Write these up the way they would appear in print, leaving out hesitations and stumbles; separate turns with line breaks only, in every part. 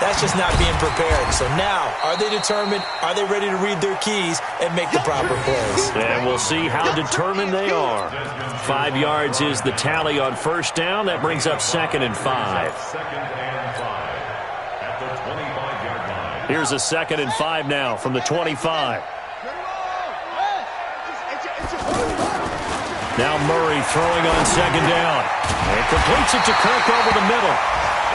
That's just not being prepared. So now, are they determined? Are they ready to read their keys and make the proper plays?
And we'll see how determined they are. 5 yards is the tally on first down. That brings up 2nd and 5. Here's a 2nd and 5 now from the 25. Now Murray throwing on 2nd down. And completes it to Kirk over the middle.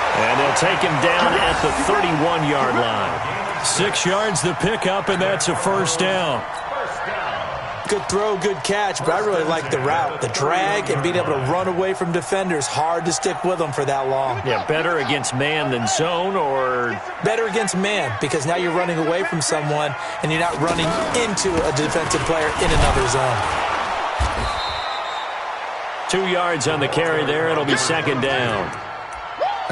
And they'll take him down at the 31-yard line. 6 yards the pickup, and that's a first down.
Good throw, good catch, but I really like the route. The drag and being able to run away from defenders, hard to stick with them for that long.
Yeah, better against man than zone, or?
Better against man, because now you're running away from someone and you're not running into a defensive player in another zone.
2 yards on the carry there. It'll be 2nd down.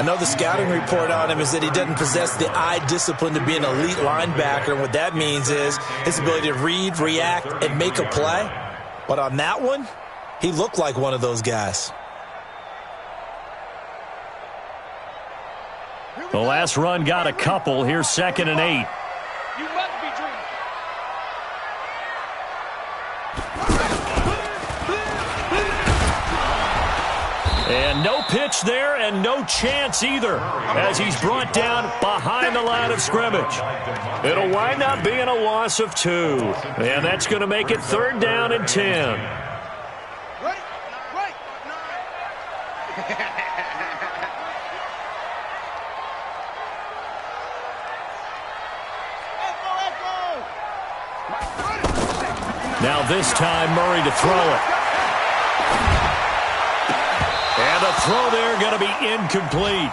I know the scouting report on him is that he doesn't possess the eye discipline to be an elite linebacker, and what that means is his ability to read, react, and make a play. But on that one, he looked like one of those guys.
The last run got a couple. Here's 2nd and 8.
You must be dreaming.
And no pitch there and no chance either as he's brought down behind the line of scrimmage. It'll wind up being a loss of 2. And that's going to make it 3rd down and 10. Now this time Murray to throw it. And the throw there going to be incomplete.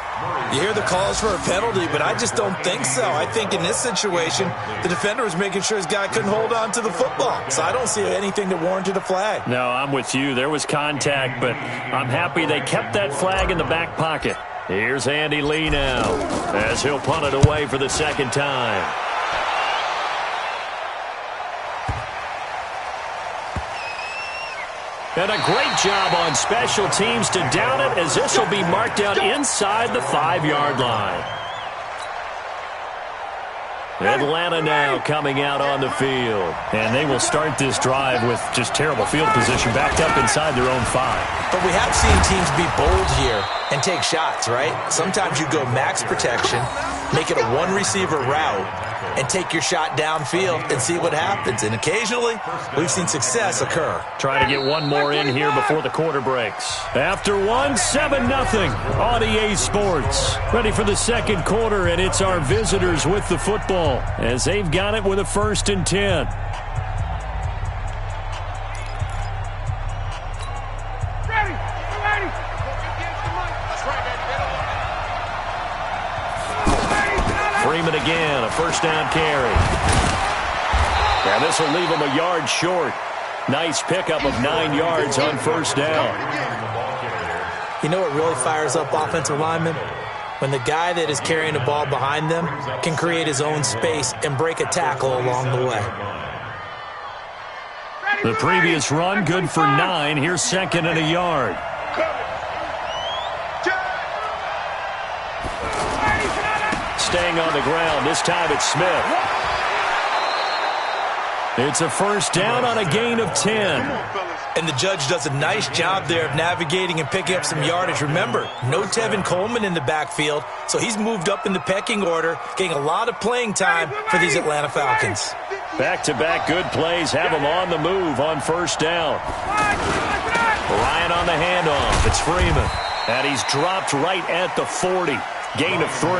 You hear the calls for a penalty, but I just don't think so. I think in this situation, the defender was making sure his guy couldn't hold on to the football. So I don't see anything that warranted a flag.
No, I'm with you. There was contact, but I'm happy they kept that flag in the back pocket. Here's Andy Lee now as he'll punt it away for the 2nd time. And a great job on special teams to down it, as this will be marked down inside the 5-yard line. Atlanta now coming out on the field. And they will start this drive with just terrible field position backed up inside their own 5.
But we have seen teams be bold here and take shots, right? Sometimes you go max protection, make it a one-receiver route, and take your shot downfield and see what happens. And occasionally, we've seen success occur.
Try to get one more in here before the quarter breaks. After one, 7-0 on EA Sports. Ready for the 2nd quarter, and it's our visitors with the football as they've got it with a 1st and 10. Freeman again, a 1st down carry. And this will leave him a yard short. Nice pickup of 9 yards on 1st down.
You know what really fires up offensive linemen? When the guy that is carrying the ball behind them can create his own space and break a tackle along the way.
The previous run, good for 9. Here's 2nd and a yard. Staying on the ground. This time it's Smith. It's a 1st down on a gain of 10.
And the judge does a nice job there of navigating and picking up some yardage. Remember, no Tevin Coleman in the backfield, so he's moved up in the pecking order, getting a lot of playing time for these Atlanta Falcons.
Back-to-back good plays have him on the move on 1st down. Ryan on the handoff. It's Freeman. And he's dropped right at the 40. Gain of 3.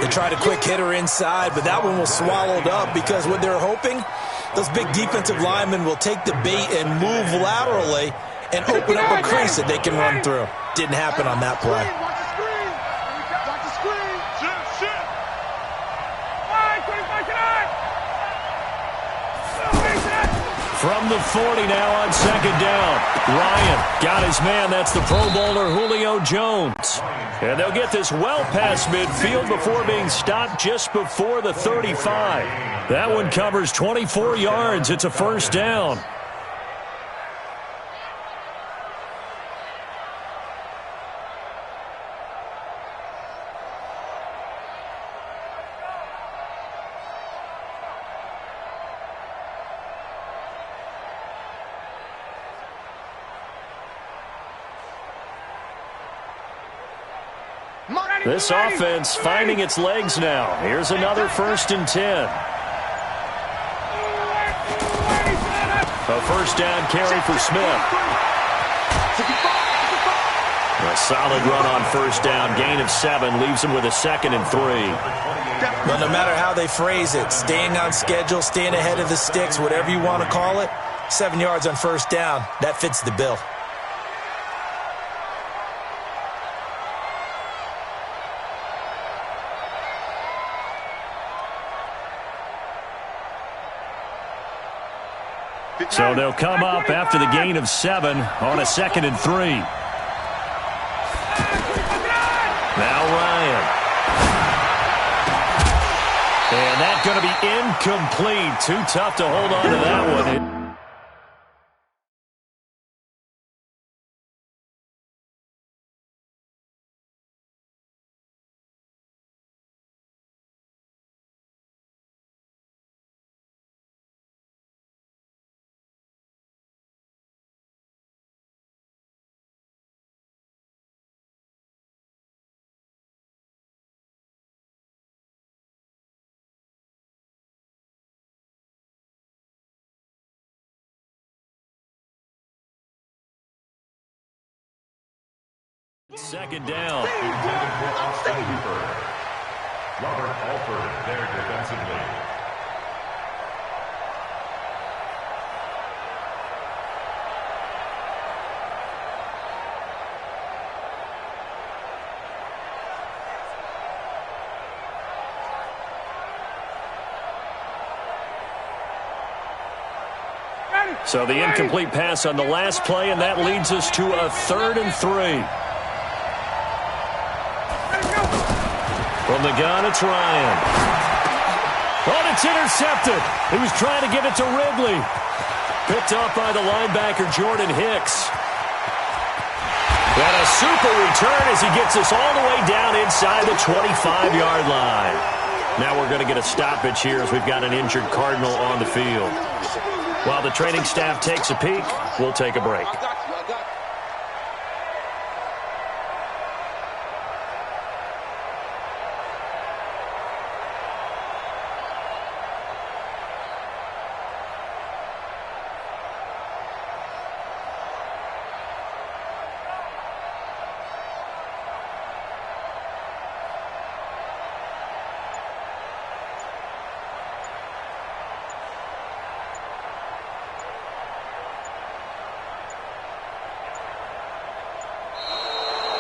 They tried a quick hitter inside, but that one was swallowed up because what they're hoping, those big defensive linemen will take the bait and move laterally and open up a crease that they can run through. Didn't happen on that play.
From the 40 now on 2nd down. Ryan got his man. That's the Pro Bowler Julio Jones. And they'll get this well past midfield before being stopped just before the 35. That one covers 24 yards. It's a 1st down. This offense finding its legs now. Here's another 1st and 10. A first down carry for Smith. A solid run on first down. Gain of 7 leaves him with a 2nd and 3.
Well, no matter how they phrase it, staying on schedule, staying ahead of the sticks, whatever you want to call it, 7 yards on first down, that fits the bill.
So they'll come up after the gain of 7 on a 2nd and 3. Now Ryan. And that's going to be incomplete. Too tough to hold on to that one. Second down.
Robert Alford there defensively.
So the incomplete pass on the last play, and that leads us to a 3rd and 3. From the gun, it's Ryan. Oh, it's intercepted. He was trying to get it to Ridley. Picked off by the linebacker, Jordan Hicks. And a super return as he gets us all the way down inside the 25-yard line. Now we're going to get a stoppage here as we've got an injured Cardinal on the field. While the training staff takes a peek, we'll take a break.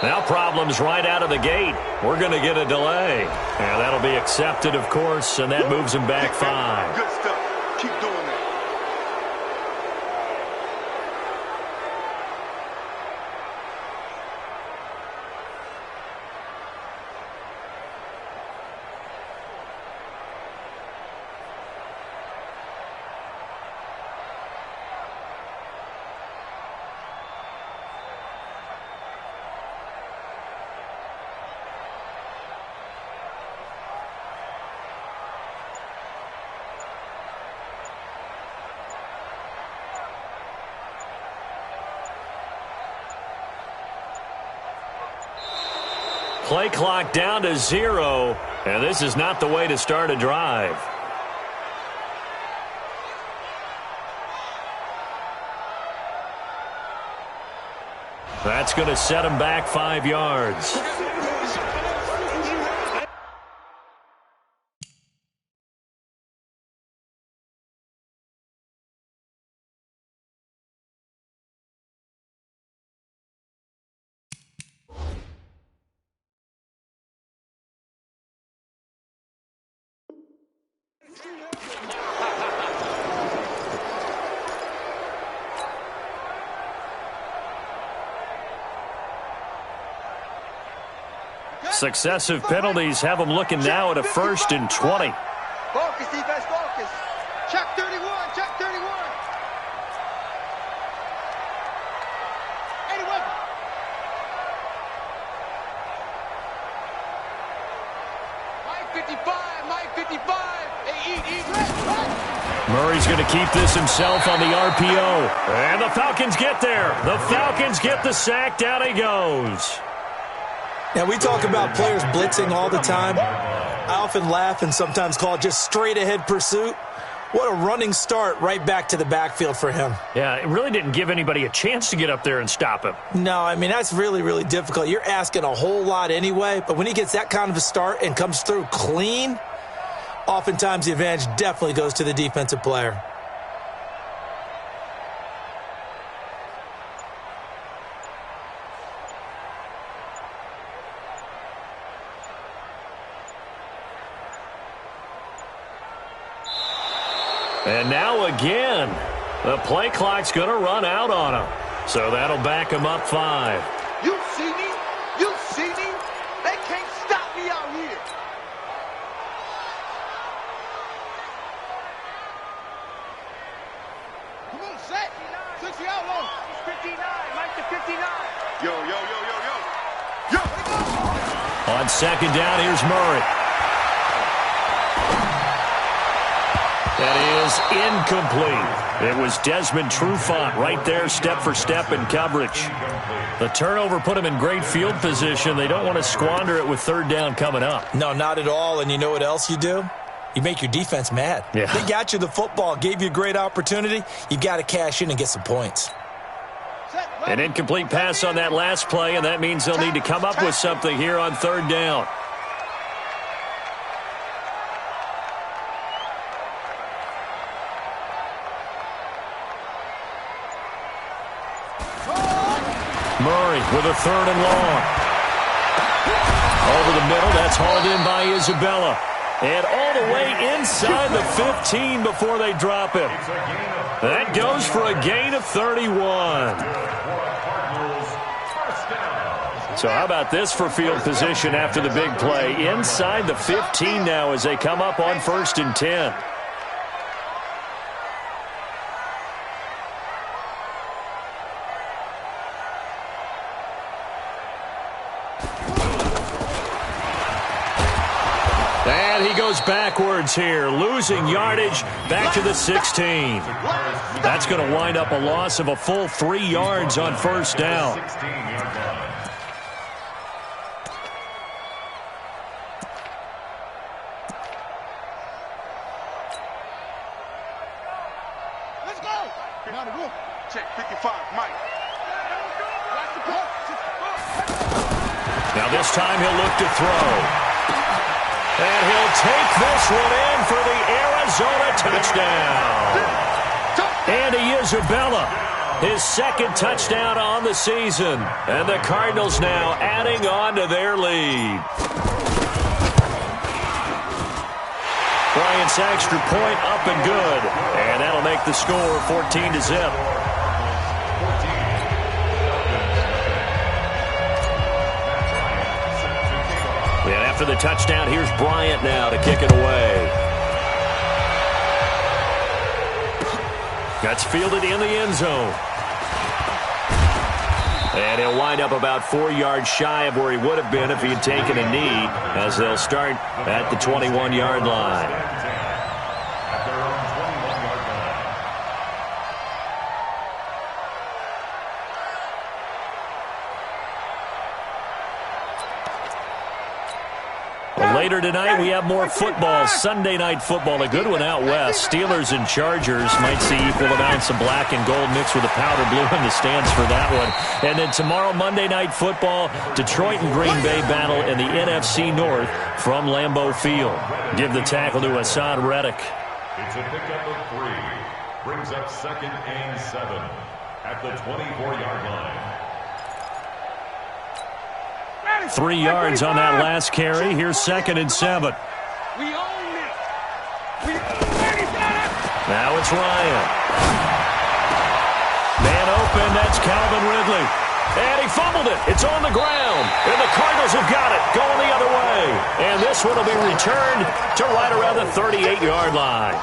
Now problems right out of the gate. We're going to get a delay. And that'll be accepted, of course, and that moves him back 5.
Good stuff. Keep doing that.
Play clock down to 0, and this is not the way to start a drive. That's going to set him back 5 yards. Successive penalties have them looking now at a 1st and 20.
Focus, defense, focus. Check 31, check 31. 81. Mike 55, Mike 55. Hey, eat.
Murray's going to keep this himself on the RPO. And the Falcons get there. The Falcons get the sack. Down he goes.
Now, we talk about players blitzing all the time. I often laugh and sometimes call it just straight-ahead pursuit. What a running start right back to the backfield for him.
Yeah, it really didn't give anybody a chance to get up there and stop him.
No, I mean, that's really, really difficult. You're asking a whole lot anyway, but when he gets that kind of a start and comes through clean, oftentimes the advantage definitely goes to the defensive player.
And now again, the play clock's going to run out on him. So that'll back him up 5.
You see me? You see me? They can't stop me out here. Come on, set. 60 out long. 59. Mike to 59. Yo, yo, yo, yo, yo. Yo,
On second down, here's Murray. That is incomplete. It was Desmond Trufant right there, step for step in coverage. The turnover put him in great field position. They don't want to squander it with third down coming up.
No, not at all. And you know what else you do? You make your defense mad.
Yeah.
They got you the football, gave you a great opportunity. You got to cash in and get some points.
An incomplete pass on that last play, and that means they'll need to come up with something here on third down. Murray with a third and long. Over the middle, that's hauled in by Isabella. And all the way inside the 15 before they drop him. That goes for a gain of 31. So how about this for field position after the big play? Inside the 15 now as they come up on 1st and 10. And he goes backwards here, losing yardage back to the 16. That's going to wind up a loss of a full 3 yards on first down.
let's go. Now the room. Check 55, Mike.
Now this time he'll look to throw. And he'll take this one in for the Arizona touchdown. Andy Isabella, his second touchdown on the season. And the Cardinals now adding on to their lead. Bryant's extra point up and good. And that'll make the score 14-0. And after the touchdown, here's Bryant now to kick it away. That's fielded in the end zone. And he'll wind up about 4 yards shy of where he would have been if he had taken a knee, as they'll start at the 21-yard line. Later tonight, we have more football. Sunday night football, a good one out west. Steelers and Chargers might see equal amounts of black and gold mixed with a powder blue in the stands for that one. And then tomorrow, Monday night football, Detroit and Green Bay battle in the NFC North from Lambeau Field. Give the tackle to Hassan Reddick.
It's a pickup of 3. Brings up 2nd and 7 at the 24-yard line.
3 yards on that last carry. Here's 2nd and 7.
We own it.
Now it's Ryan. Man open, that's Calvin Ridley. And he fumbled it. It's on the ground. And the Cardinals have got it, going the other way. And this one will be returned to right around the 38-yard line.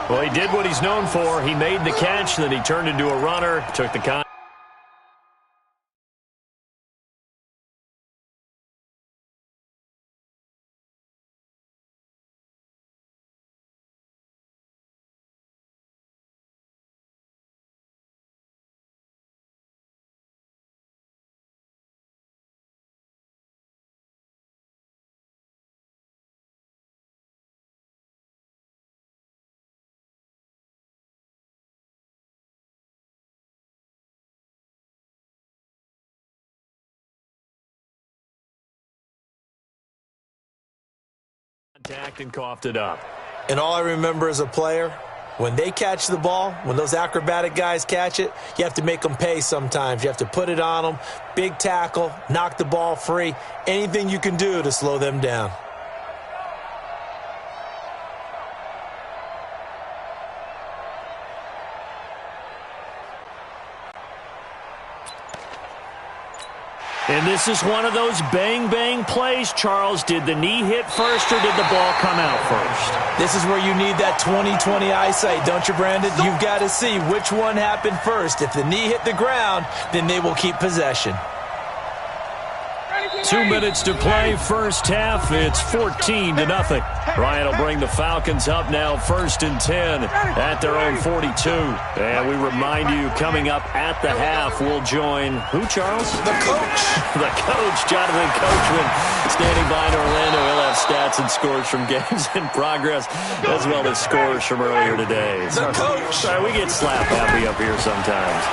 Well, he did what he's known for. He made the catch, then he turned into a runner, took the contact. contact and coughed it up.
And all I remember as a player, when they catch the ball, when those acrobatic guys catch it, you have to make them pay sometimes. You have to put it on them, big tackle, knock the ball free, anything you can do to slow them down.
And this is one of those bang-bang plays, Charles. Did the knee hit first or did the ball come out first?
This is where you need that 20/20 eyesight, don't you, Brandon? You've got to see which one happened first. If the knee hit the ground, then they will keep possession.
2 minutes to play first half. It's 14-0. Bryant will bring the Falcons up now 1st and 10 at their own 42. And we remind you, coming up at the half, we'll join who, Charles?
The coach.
The coach, Jonathan Coachman, standing by in Orlando. He'll have stats and scores from games in progress, as well as scores from earlier today.
The coach.
Sorry, we get slap happy up here sometimes.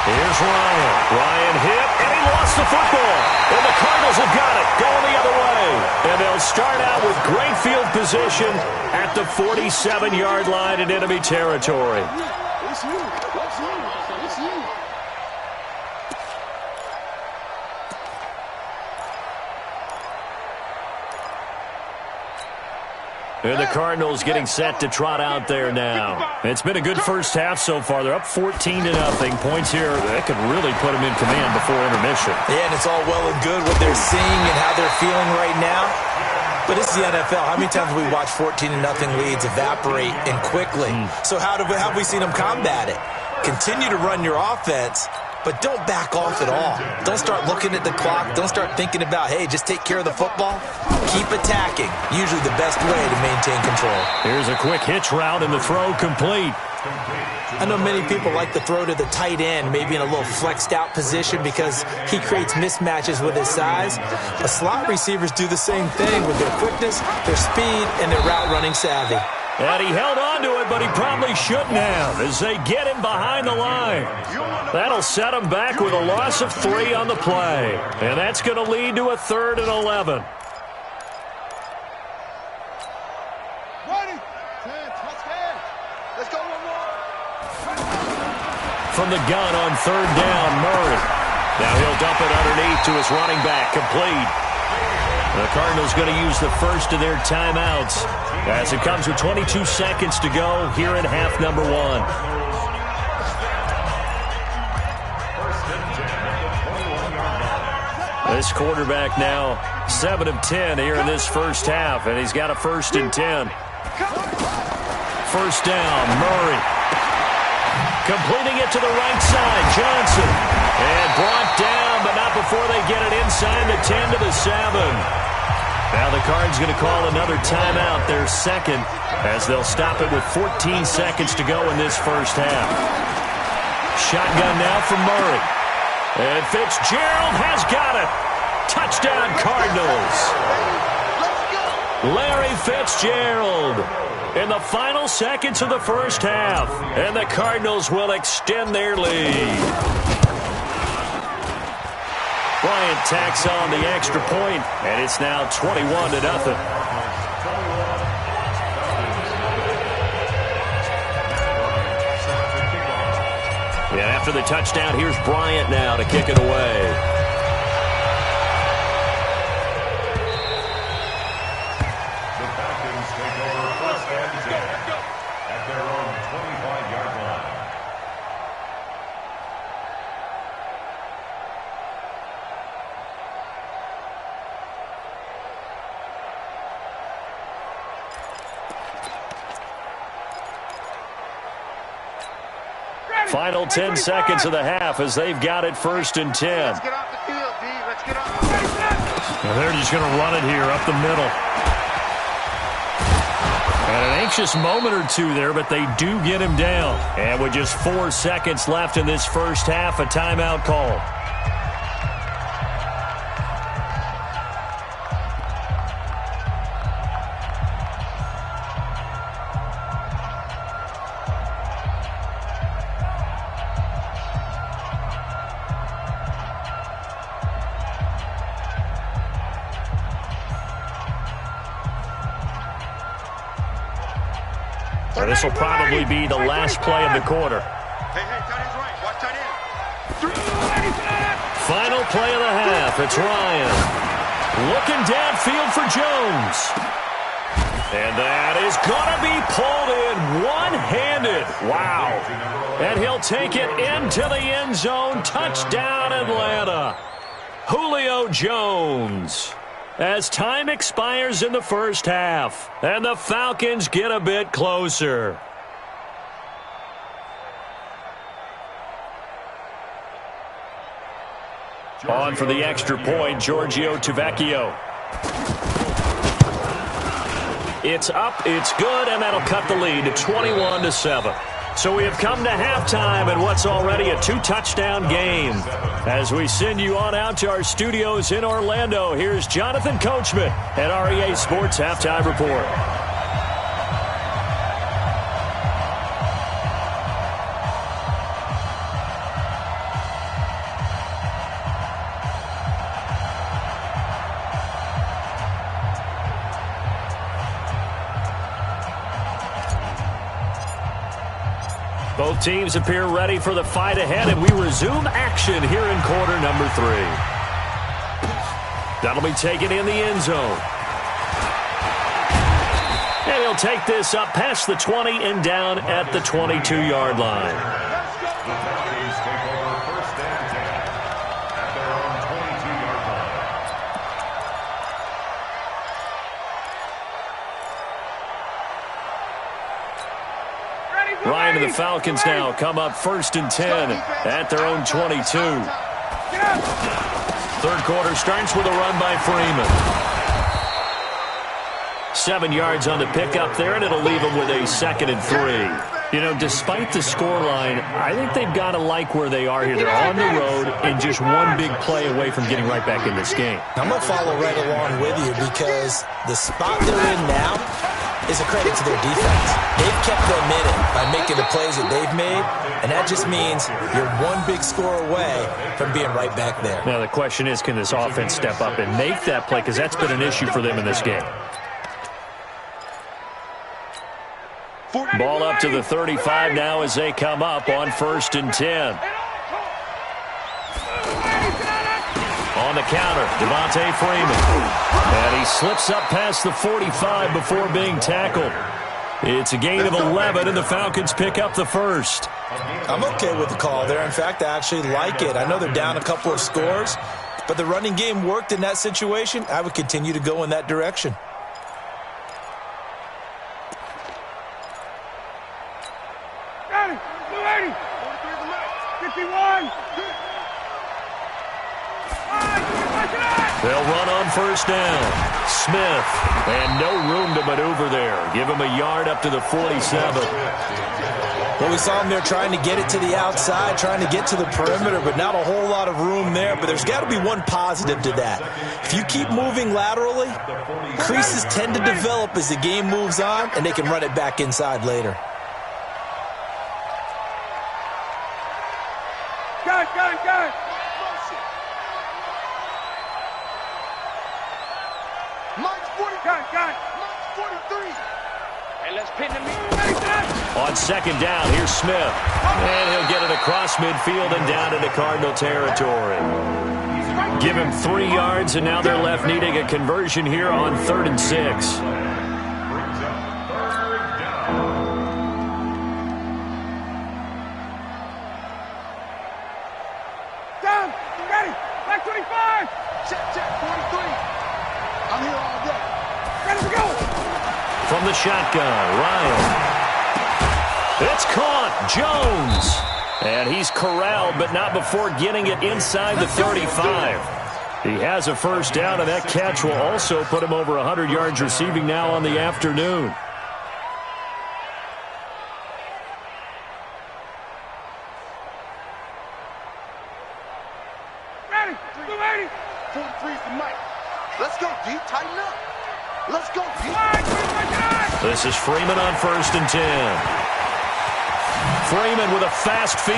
Here's Ryan. Ryan hit, and he lost the football. And the Cardinals have got it, going the other way. And they'll start out with great field position at the 47-yard line in enemy territory. And the Cardinals getting set to trot out there now. It's been a good first half so far. They're up 14-0. Points here that could really put them in command before intermission.
Yeah, and it's all well and good what they're seeing and how they're feeling right now. But this is the NFL. How many times have we watched 14-0 leads evaporate and quickly? So how have we seen them combat it? Continue to run your offense, but don't back off at all. Don't start looking at the clock. Don't start thinking about, hey, just take care of the football. Keep attacking. Usually the best way to maintain control.
Here's a quick hitch route, and the throw complete.
I know many people like to throw to the tight end, maybe in a little flexed out position because he creates mismatches with his size. But slot receivers do the same thing with their quickness, their speed, and their route running savvy.
And he held on to it, but he probably shouldn't have as they get him behind the line. That'll set him back with a loss of 3 on the play. And that's going to lead to a 3rd and 11.
Let's go one more.
From the gun on 3rd down, Murray. Now he'll dump it underneath to his running back, complete. The Cardinals going to use the first of their timeouts as it comes with 22 seconds to go here in half number 1. This quarterback now 7 of 10 here in this first half, and he's got a 1st and 10. First down, Murray. Completing it to the right side, Johnson. And brought down, but not before they get it inside the 10 to the 7. Now the Cards going to call another timeout, their second, as they'll stop it with 14 seconds to go in this first half. Shotgun now from Murray. And Fitzgerald has got it. Touchdown, Cardinals. Larry Fitzgerald in the final seconds of the first half. And the Cardinals will extend their lead. Bryant tacks on the extra point, and it's now 21-0. Yeah, after the touchdown, here's Bryant now to kick it away.
The Falcons take over 1st and 10 at their own 25-yard line.
Final 10 seconds of the half as they've got it 1st and 10.
Let's get off the field, D. Let's get off the field.
Well, they're just going to run it here up the middle. And an anxious moment or two there, but they do get him down. And with just 4 seconds left in this first half, a timeout call. This will probably be the last play of the quarter.
Hey, tight end's right. Watch tight end.
Final play of the half. It's Ryan. Looking downfield for Jones. And that is going to be pulled in one-handed. Wow. And he'll take it into the end zone. Touchdown, Atlanta. Julio Jones. As time expires in the first half, and the Falcons get a bit closer. On for the extra point, Giorgio Tavecchio. It's up, it's good, and that'll cut the lead to 21-7. So we have come to halftime in what's already a two-touchdown game. As we send you on out to our studios in Orlando, here's Jonathan Coachman at REA Sports Halftime Report. Both teams appear ready for the fight ahead, and we resume action here in quarter number 3. That'll be taken in the end zone. And he'll take this up past the 20 and down at the 22-yard line.
The Falcons take over first and 10 at their own 22-yard line.
Ryan and the Falcons now come up first and 10 at their own 22. Third quarter starts with a run by Freeman. 7 yards on the pickup there, and it'll leave them with a 2nd and 3. You know, despite the scoreline, I think they've got to like where they are here. They're on the road and just one big play away from getting right back in this game.
I'm going to follow right along with you because the spot they're in now is a credit to their defense. They've kept them in it by making the plays that they've made, and that just means you're one big score away from being right back there.
Now the question is, can this offense step up and make that play, because that's been an issue for them in this game. Ball up to the 35 now as they come up on first and 10. On the counter, Devontae Freeman. And he slips up past the 45 before being tackled. It's a gain of 11, and the Falcons pick up the first.
I'm okay with the call there. In fact, I actually like it. I know they're down a couple of scores, but the running game worked in that situation. I would continue to go in that direction.
Got it. 280. 51.
They'll run on first down. Smith, and no room to maneuver there. Give him a yard up to the 47.
Well, we saw him there trying to get it to the outside, trying to get to the perimeter, but not a whole lot of room there. But there's got to be one positive to that. If you keep moving laterally, creases tend to develop as the game moves on, and they can run it back inside later.
Got it. Got it. 43. Hey, let's pin him in.
On second down, here's Smith. And he'll get it across midfield and down into Cardinal territory. Give him 3 yards, and now they're left needing a conversion here on 3rd and 6.
Brings up third down.
Down. Ready. Back 25. Check. 43. I'm here all day. Ready to go.
From the shotgun, Ryan. It's caught. Jones. And he's corralled, but not before getting it inside the 35. He has a first down, and that catch will also put him over 100 yards receiving now on the afternoon.
Ready. 280. 43's the mic. Let's go, D. Tighten up. Let's go, D.
This is Freeman on first and 10. Freeman with a fast feet.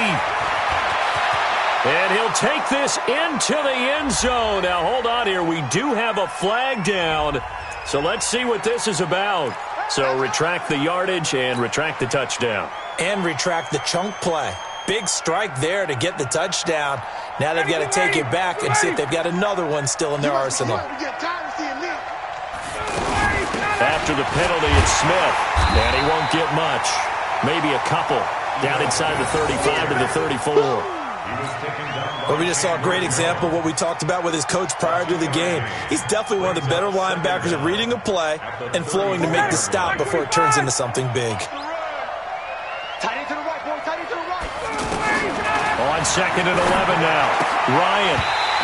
And he'll take this into the end zone. Now, hold on here. We do have a flag down. So let's see what this is about. So retract the yardage and retract the touchdown.
And retract the chunk play. Big strike there to get the touchdown. Now they've got to take it back and see if they've got another one still in their arsenal.
After the penalty, it's Smith, and he won't get much. Maybe a couple. Down inside the 35 to the 34.
Well, we just saw a great example of what we talked about with his coach prior to the game. He's definitely one of the better linebackers at reading a play and flowing to make the stop before it turns into something big.
On 2nd and 11 now. Ryan.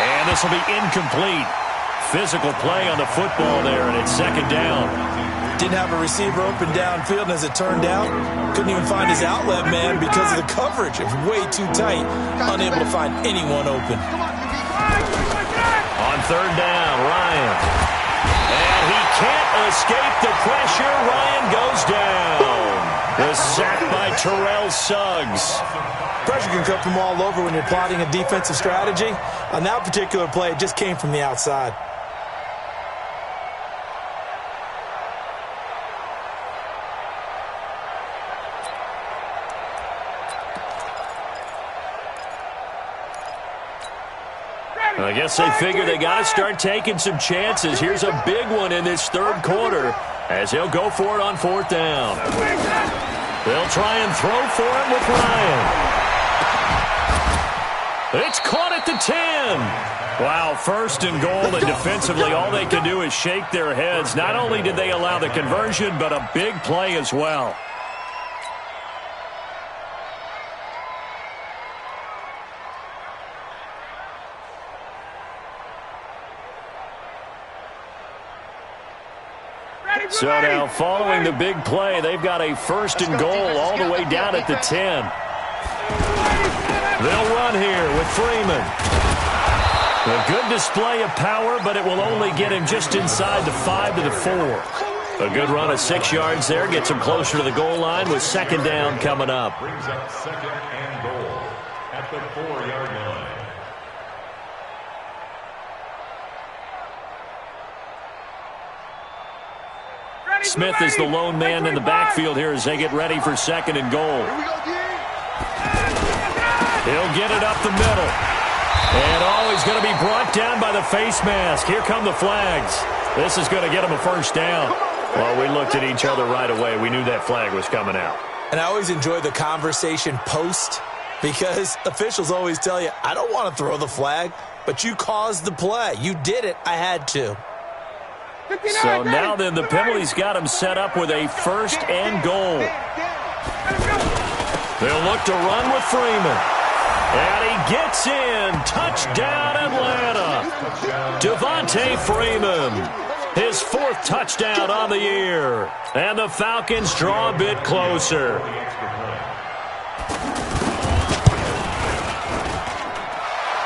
And this will be incomplete. Physical play on the football there, and it's 2nd down.
Didn't have a receiver open downfield, and as it turned out, couldn't even find his outlet man because of the coverage. It was way too tight, unable to find anyone open.
On 3rd down, Ryan. And he can't escape the pressure. Ryan goes down. The sack by Terrell Suggs.
Pressure can come from all over when you're plotting a defensive strategy. On that particular play, it just came from the outside.
I guess they figure they got to start taking some chances. Here's a big one in this 3rd quarter as they'll go for it on 4th down. They'll try and throw for it with Ryan. It's caught at the 10. Wow, 1st and goal, and defensively all they can do is shake their heads. Not only did they allow the conversion, but a big play as well. So now, following the big play, they've got a 1st and goal all the way down at the 10. They'll run here with Freeman. A good display of power, but it will only get him just inside the 5 to the 4. A good run of 6 yards there gets him closer to the goal line with 2nd down coming up.
Brings up 2nd and goal at the 4-yard line.
Smith is the lone man in the backfield here as they get ready for 2nd and goal. He'll get it up the middle. And he's going to be brought down by the face mask. Here come the flags. This is going to get him a 1st down. Well, we looked at each other right away. We knew that flag was coming out.
And I always enjoy the conversation post because officials always tell you, I don't want to throw the flag, but you caused the play. You did it. I had to.
So now then, the penalty's got him set up with a 1st and goal. They'll look to run with Freeman. And he gets in. Touchdown, Atlanta. Devontae Freeman. His 4th touchdown on the year. And the Falcons draw a bit closer.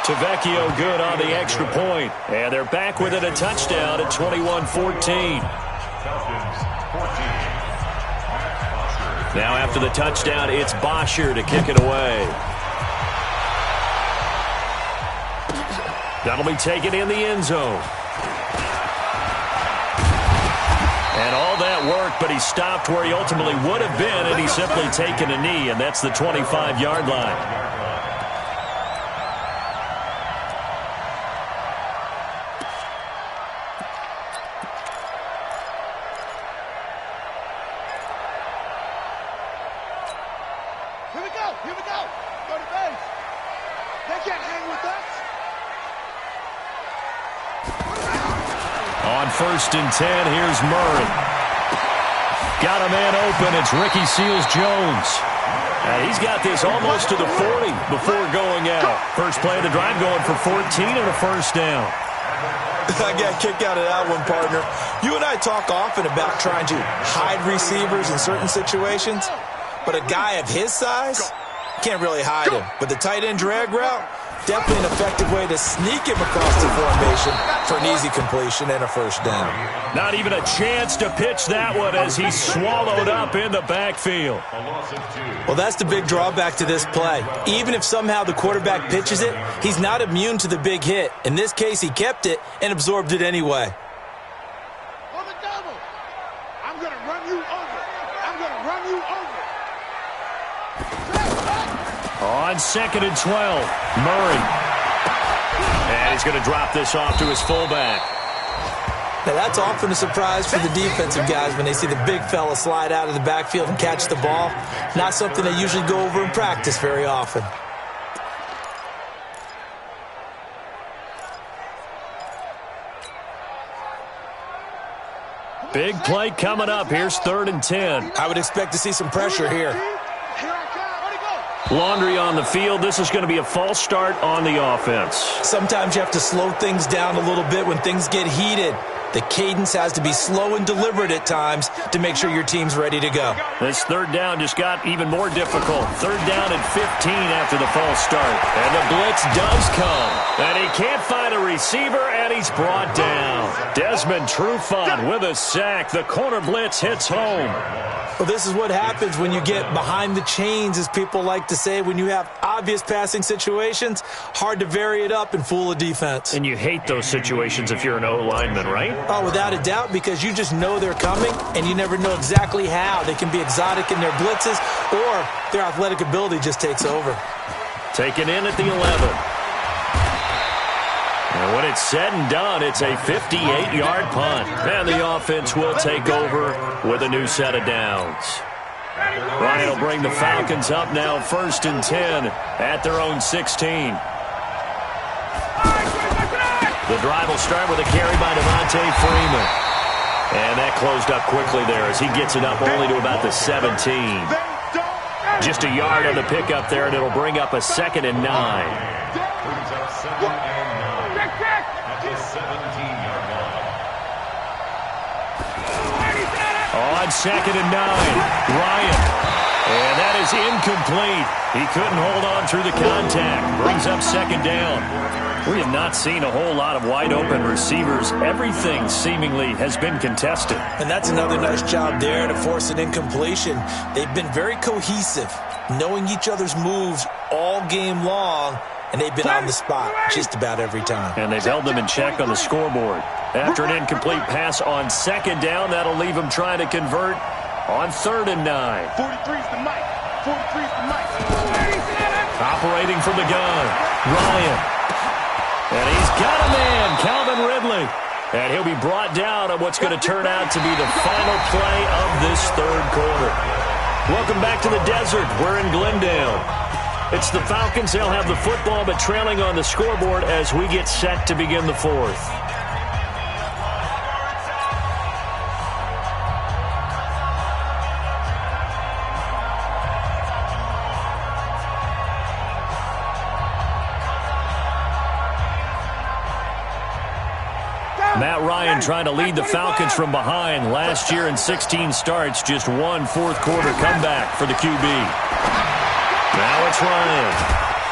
Tavecchio good on the extra point. And they're back within a touchdown at 21-14. Now after the touchdown, it's Bosher to kick it away. That'll be taken in the end zone. And all that work, but he stopped where he ultimately would have been, and he's simply taken a knee, and that's the 25-yard line.
Here we go. Go to base. They can't hang with us.
On 1st and 10, here's Murray. Got a man open. It's Ricky Seals-Jones. And he's got this almost to the 40 before going out. First play of the drive going for 14 and a 1st down.
I got kicked out of that one, partner. You and I talk often about trying to hide receivers in certain situations, but a guy of his size can't really hide him. But the tight end drag route, definitely an effective way to sneak him across the formation for an easy completion and a 1st down.
Not even a chance to pitch that one as he's swallowed up in the backfield.
Well, that's the big drawback to this play. Even if somehow the quarterback pitches it, he's not immune to the big hit. In this case, he kept it and absorbed it anyway.
I'm going to run you over. I'm going to run you over.
On 2nd and 12, Murray. And he's going to drop this off to his fullback.
Now, that's often a surprise for the defensive guys when they see the big fella slide out of the backfield and catch the ball. Not something they usually go over in practice very often.
Big play coming up. Here's 3rd and 10.
I would expect to see some pressure here.
Laundry on the field. This is going to be a false start on the offense.
Sometimes you have to slow things down a little bit when things get heated. The cadence has to be slow and deliberate at times to make sure your team's ready to go.
This 3rd down just got even more difficult. 3rd down and 15 after the false start. And the blitz does come. And he can't find a receiver, and he's brought down. Desmond Trufant with a sack. The corner blitz hits home.
Well, this is what happens when you get behind the chains, as people like to say. When you have obvious passing situations, hard to vary it up and fool a defense.
And you hate those situations if you're an O-lineman, right?
Oh, without a doubt, because you just know they're coming, and you never know exactly how. They can be exotic in their blitzes, or their athletic ability just takes over.
Taken in at the 11. And when it's said and done, it's a 58-yard punt. And the offense will take over with a new set of downs. Ryan will bring the Falcons up now, 1st and 10 at their own 16. The drive will start with a carry by Devontae Freeman. And that closed up quickly there as he gets it up only to about the 17. Just a yard on the pickup there, and it'll bring up a 2nd and 9. On 2nd and 9, Ryan. And that is incomplete. He couldn't hold on through the contact. Brings up 2nd down. We have not seen a whole lot of wide-open receivers. Everything seemingly has been contested.
And that's another nice job there to force an incompletion. They've been very cohesive, knowing each other's moves all game long, and they've been on the spot just about every time.
And they've held them in check on the scoreboard. After an incomplete pass on 2nd down, that'll leave them trying to convert on 3rd and 9.
43's the mic. 43's the mic.
Operating from the gun, Ryan. And he's got a man, Calvin Ridley. And he'll be brought down on what's going to turn out to be the final play of this 3rd quarter. Welcome back to the desert. We're in Glendale. It's the Falcons. They'll have the football, but trailing on the scoreboard as we get set to begin the 4th. Matt Ryan trying to lead the Falcons from behind. Last year in 16 starts, just one 4th quarter comeback for the QB. Now it's Ryan.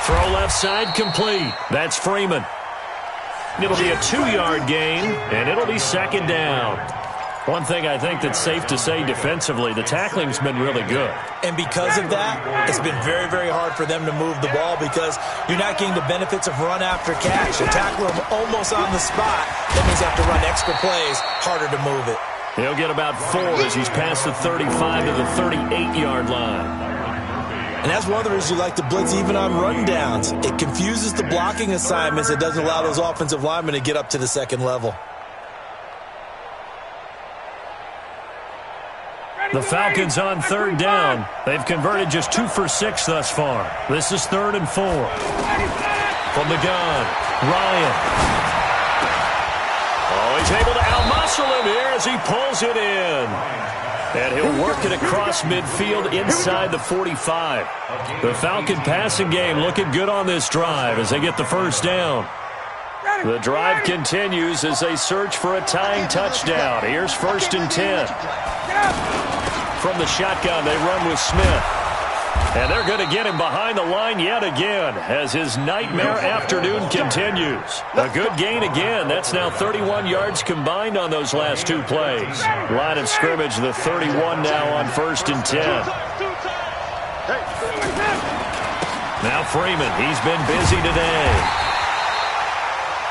Throw left side complete. That's Freeman. It'll be a 2-yard gain, and it'll be 2nd down. One thing I think that's safe to say defensively, the tackling's been really good.
And because of that, it's been very, very hard for them to move the ball because you're not getting the benefits of run after catch. You tackle them almost on the spot. That means you have to run extra plays, harder to move it.
He'll get about 4 as he's past the 35 to the 38-yard line.
And that's one of the reasons you like to blitz even on rundowns. It confuses the blocking assignments. It doesn't allow those offensive linemen to get up to the 2nd level.
The Falcons on 3rd down. They've converted just 2 for 6 thus far. This is 3rd and 4. From the gun, Ryan. Oh, he's able to outmuscle him here as he pulls it in. And he'll work it across midfield inside the 45. The Falcon passing game looking good on this drive as they get the 1st down. The drive continues as they search for a tying touchdown. Here's 1st and 10. From the shotgun, they run with Smith. And they're going to get him behind the line yet again as his nightmare afternoon continues. A good gain again. That's now 31 yards combined on those last 2 plays. Line of scrimmage, the 31 now on 1st and 10. Now Freeman, he's been busy today.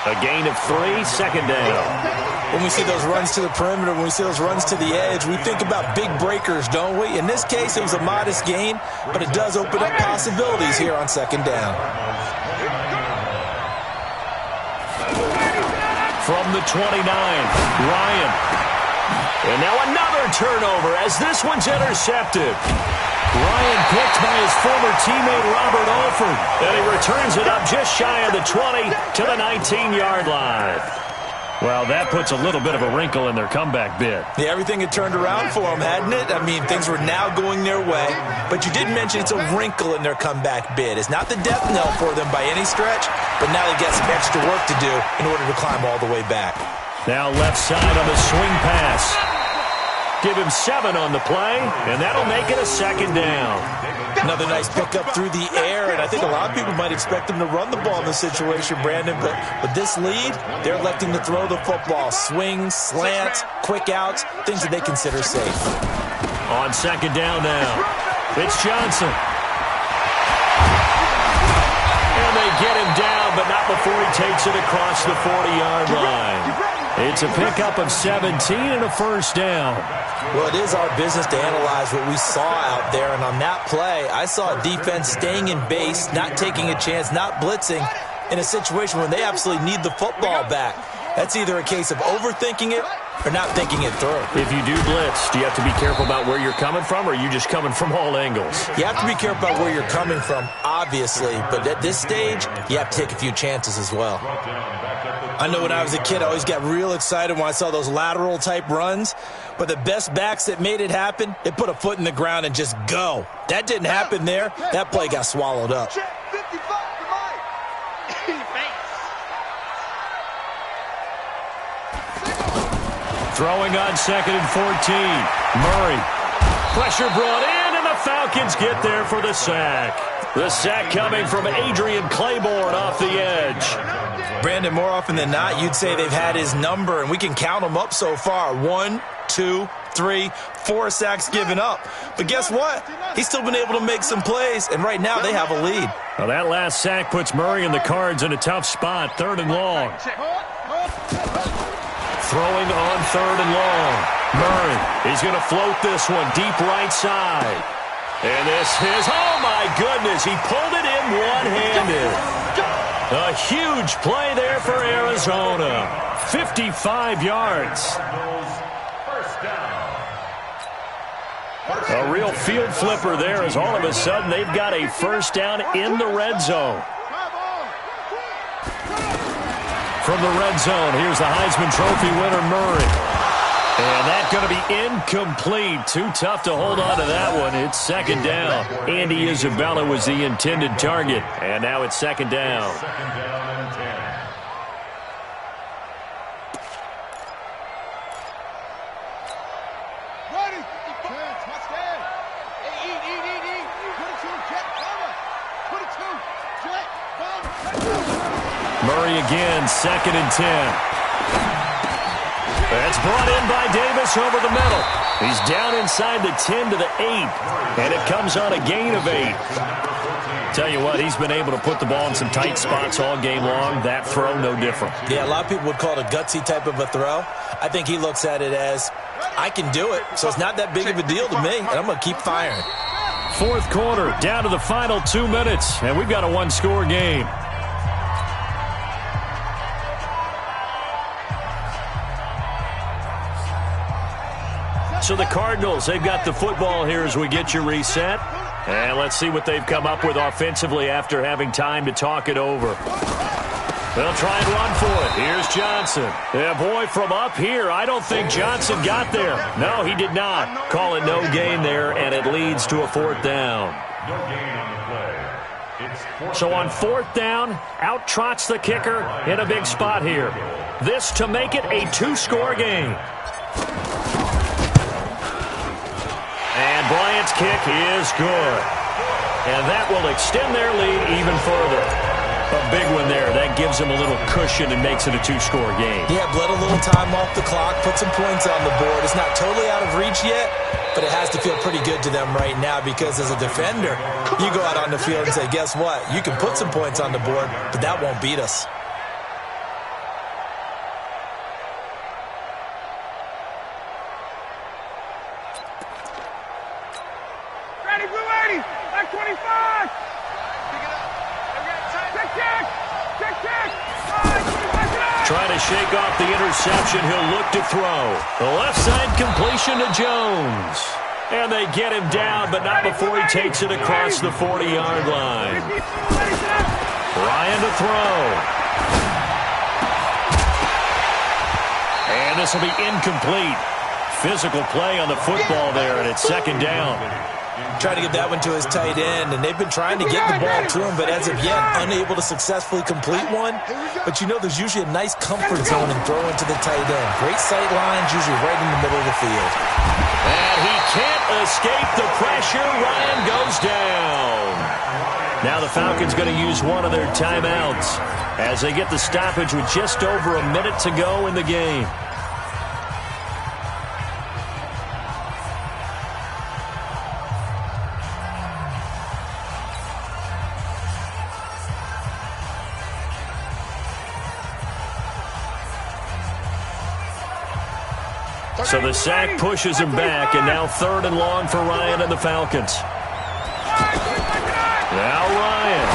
A gain of 3, 2nd down.
when we see those runs to the perimeter, when we see those runs to the edge, we think about big breakers, don't we? In this case, it was a modest gain, but it does open up possibilities here on second down.
From the 29, Ryan. And now another turnover as this one's intercepted. Ryan picked by his former teammate Robert Alford. And he returns it up just shy of the 20 to the 19-yard line. Well, that puts a little bit of a wrinkle in their comeback bid.
Yeah, everything had turned around for them, hadn't it? I mean, things were now going their way. But you did mention it's a wrinkle in their comeback bid. It's not the death knell for them by any stretch, but now they got some extra work to do in order to climb all the way back.
Now left side on the swing pass. Give him 7 on the play, and that'll make it a second down.
Another nice pickup through the air, and I think a lot of people might expect him to run the ball in this situation, Brandon, but with this lead, they're electing to throw the football. Swings, slants, quick outs, things that they consider safe.
On second down now, it's Johnson. And they get him down, but not before he takes it across the 40-yard line. It's a pickup of 17 and a first down.
Well, it is our business to analyze what we saw out there, and on that play, I saw a defense staying in base, not taking a chance, not blitzing in a situation where they absolutely need the football back. That's either a case of overthinking it or not thinking it through.
If you do blitz, do you have to be careful about where you're coming from, or are you just coming from all angles?
You have to be careful about where you're coming from, obviously, but at this stage, you have to take a few chances as well. I know when I was a kid, I always got real excited when I saw those lateral-type runs, but the best backs that made it happen, they put a foot in the ground and just go. That didn't happen there. That play got swallowed up.
Throwing on second and 14. Murray. Pressure brought in, and the Falcons get there for the sack. The sack coming from Adrian Claiborne off the edge.
Brandon, more often than not, you'd say they've had his number, and we can count them up so far. 1, 2, 3, 4 sacks given up. But guess what? He's still been able to make some plays, and right now they have a lead.
Well, that last sack puts Murray and the Cards in a tough spot, 3rd and long. Throwing on 3rd and long. Murray, he's going to float this one deep right side. And this is, oh my goodness, he pulled it in one-handed. A huge play there for Arizona. 55 yards. A real field flipper there as all of a sudden they've got a first down in the red zone. From the red zone, here's the Heisman Trophy winner, Murray. And that's going to be incomplete. Too tough to hold on to that one. It's second down. Andy Isabella was the intended target. And now it's second down.
Second down and 10.
Ready. Touchdown. Hey, eat. Put it to jet cover. Put it to jet cover.
Murray again, second and 10. That's brought in by Davis over the middle. He's down inside the 10 to the 8. And it comes on a gain of 8. Tell you what, he's been able to put the ball in some tight spots all game long. That throw, no different.
Yeah, a lot of people would call it a gutsy type of a throw. I think he looks at it as, I can do it, so it's not that big of a deal to me, and I'm going to keep firing.
Fourth quarter, down to the final 2 minutes, and we've got a one-score game. So the Cardinals, they've got the football here as we get you reset. And let's see what they've come up with offensively after having time to talk it over. They'll try and run for it. Here's Johnson. Yeah, boy, from up here, I don't think Johnson got there. No, he did not. Call it no gain there, and it leads to a 4th down.
No gain on the play.
So on 4th down, out trots the kicker in a big spot here. This to make it a 2-score game. And Bryant's kick is good. And that will extend their lead even further. A big one there. That gives them a little cushion and makes it a 2-score game.
Yeah, bled a little time off the clock, put some points on the board. It's not totally out of reach yet, but it has to feel pretty good to them right now because as a defender, you go out on the field and say, guess what? You can put some points on the board, but that won't beat us.
Trying to shake off the interception. He'll look to throw. The left side completion to Jones. And they get him down, but not before he takes it across the 40-yard line. Ryan to throw. And this will be incomplete. Physical play on the football there, and it's second down.
Trying to get that one to his tight end, and they've been trying to get the ball to him, but as of yet, unable to successfully complete one. But you know there's usually a nice comfort zone in throwing to the tight end. Great sight lines, usually right in the middle of the field.
And he can't escape the pressure. Ryan goes down. Now the Falcons going to use one of their timeouts as they get the stoppage with just over a minute to go in the game. So the sack pushes him back, and now 3rd and long for Ryan and the Falcons. Now Ryan.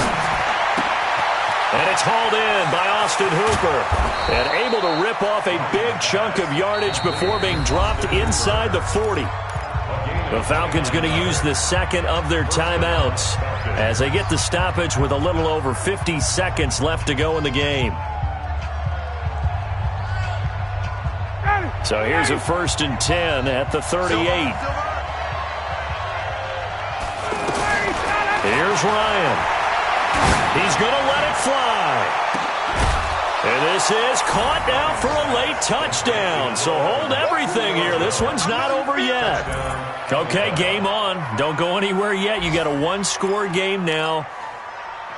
And it's hauled in by Austin Hooper. And able to rip off a big chunk of yardage before being dropped inside the 40. The Falcons going to use the second of their timeouts as they get the stoppage with a little over 50 seconds left to go in the game. So here's a 1st and 10 at the 38. Here's Ryan. He's going to let it fly. And this is caught now for a late touchdown. So hold everything here. This one's not over yet. Okay, game on. Don't go anywhere yet. You got a one-score game now.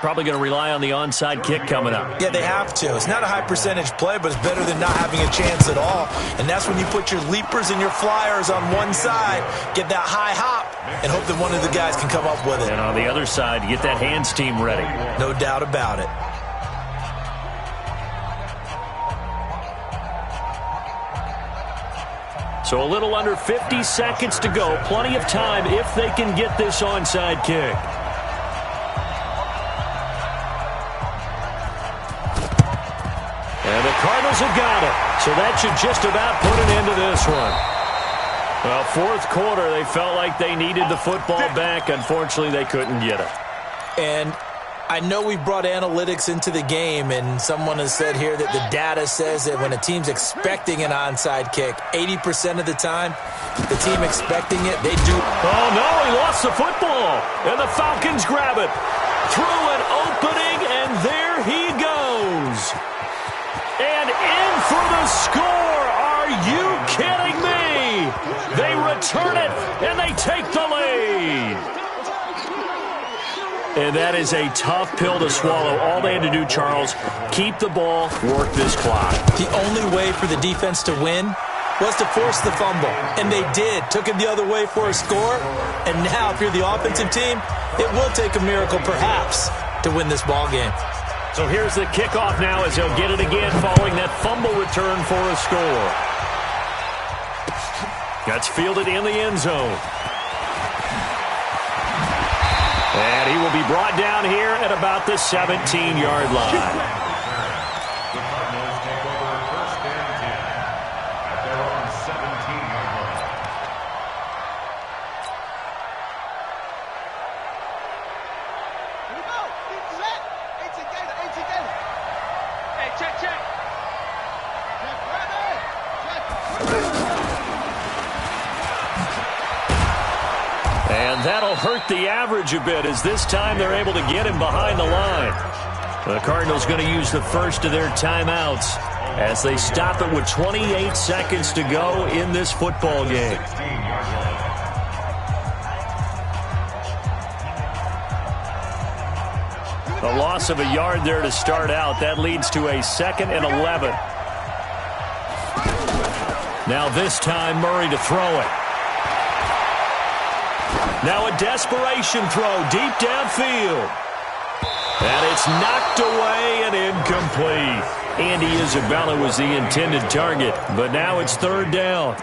Probably going to rely on the onside kick coming up.
Yeah, they have to. It's not a high percentage play, but it's better than not having a chance at all. And that's when you put your leapers and your flyers on one side, get that high hop, and hope that one of the guys can come up with it.
And on the other side, you get that hands team ready.
No doubt about it.
So a little under 50 seconds to go. Plenty of time if they can get this onside kick. And the Cardinals have got it. So that should just about put an end to this one. Well, 4th quarter, they felt like they needed the football back. Unfortunately, they couldn't get it.
And I know we brought analytics into the game, and someone has said here that the data says that when a team's expecting an onside kick, 80% of the time, the team expecting it, they do.
Oh, no, he lost the football. And the Falcons grab it. Through an opening, and there he goes. And in for the score. Are you kidding me? They return it, and they take the lead. And that is a tough pill to swallow. All they had to do, Charles, keep the ball, work this clock.
The only way for the defense to win was to force the fumble. And they did. Took it the other way for a score. And now, if you're the offensive team, it will take a miracle, perhaps, to win this ball game.
So here's the kickoff now as they'll get it again following that fumble return for a score. That's fielded in the end zone. And he will be brought down here at about the 17-yard line.
The Cardinals take over 1st and 10 at their own 17-yard line.
Here we go. It's set. It's a gator. It's a gator.
Hey, check, check.
Check, ready. Check.
And that'll hurt the average a bit as this time they're able to get him behind the line. The Cardinals going to use the first of their timeouts as they stop it with 28 seconds to go in this football game. A loss of a yard there to start out. That leads to a 2nd and 11. Now this time Murray to throw it. Now a desperation throw deep downfield. And it's knocked away and incomplete. Andy Isabella was the intended target, but now it's 3rd down.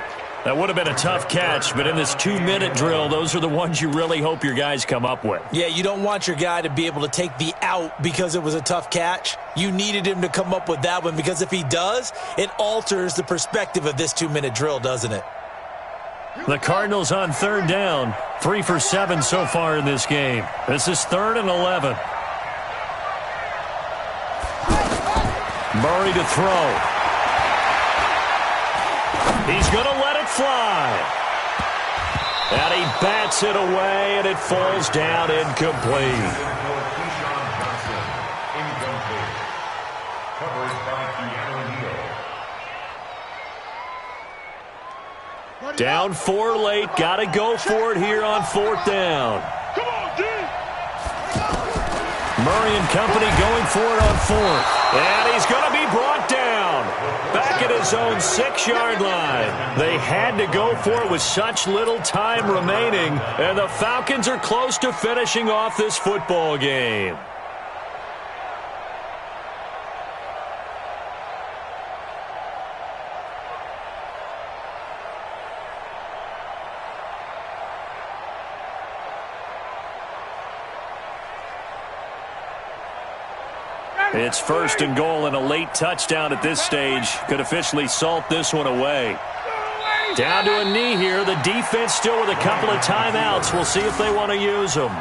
That would have been a tough catch, but in this 2-minute drill, those are the ones you really hope your guys come up with.
Yeah, you don't want your guy to be able to take the out because it was a tough catch. You needed him to come up with that one because if he does, it alters the perspective of this 2-minute drill, doesn't it?
The Cardinals on 3rd down, 3 for 7 so far in this game. This is 3rd and 11. Murray to throw. He's going to let it fly. And he bats it away, and it falls down incomplete. Down 4 late. Got to go for it here on 4th down.
Come on, D.
Murray and company going for it on 4th. And he's going to be brought down. Back at his own 6-yard line. They had to go for it with such little time remaining. And the Falcons are close to finishing off this football game. It's 1st and goal, and a late touchdown at this stage could officially salt this one away. Down to a knee here. The defense still with a couple of timeouts. We'll see if they want to use them.